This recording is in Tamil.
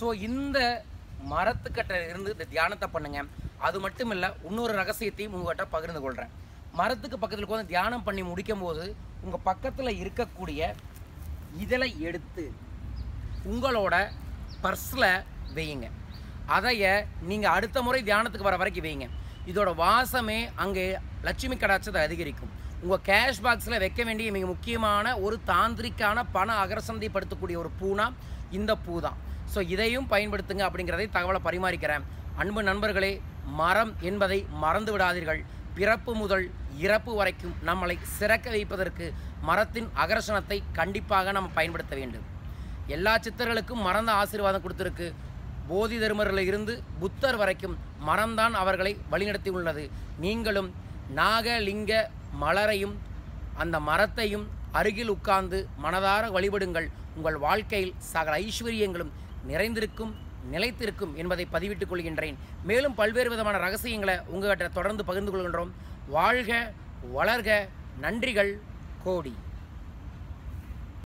ஸோ இந்த மரத்துக்கட்டை இருந்து இந்த தியானத்தை பண்ணுங்க. அது மட்டும் இல்லை, இன்னொரு ரகசியத்தையும் உங்கள்கிட்ட பகிர்ந்து கொள்கிறேன். மரத்துக்கு பக்கத்தில் உட்காந்து தியானம் பண்ணி முடிக்கும் போது உங்கள் பக்கத்தில் இருக்கக்கூடிய இதழை எடுத்து உங்களோட பர்ஸில் வையுங்க. அதைய நீங்கள் அடுத்த முறை தியானத்துக்கு வர வரைக்கும் வைங்க. இதோட வாசமே அங்கே லட்சுமி கடாட்சத்தை அதிகரிக்கும். உங்கள் கேஷ் பாக்ஸில் வைக்க வேண்டிய மிக முக்கியமான ஒரு தாந்திரிக்கான பண அகரசந்தைப்படுத்தக்கூடிய ஒரு பூனா இந்த பூ தான். ஸோ இதையும் பயன்படுத்துங்க அப்படிங்கிறதை தகவலை பரிமாறிக்கிறேன். அன்பு நண்பர்களே, மரம் என்பதை மறந்து விடாதீர்கள். பிறப்பு முதல் இறப்பு வரைக்கும் நம்மளை சிறக்க வைப்பதற்கு மரத்தின் அகர்ஷணத்தை கண்டிப்பாக நம்ம பயன்படுத்த வேண்டும். எல்லா சித்தர்களுக்கும் மறந்த ஆசீர்வாதம் கொடுத்துருக்கு. போதி தர்மரில் இருந்து புத்தர் வரைக்கும் மரம்தான் அவர்களை வழிநடத்தி உள்ளது. நீங்களும் நாகலிங்க மலரையும் அந்த மரத்தையும் அருகில் உட்கார்ந்து மனதார வழிபடுங்கள். உங்கள் வாழ்க்கையில் சகல ஐஸ்வர்யங்களும் நிறைந்திருக்கும், நிலைத்திருக்கும் என்பதை பதிவிட்டுக் கொள்கின்றேன். மேலும் பல்வேறு விதமான ரகசியங்களை உங்கள்கிட்ட தொடர்ந்து பகிர்ந்து கொள்கின்றோம். வாழ்க வளர்க. நன்றிகள் கோடி.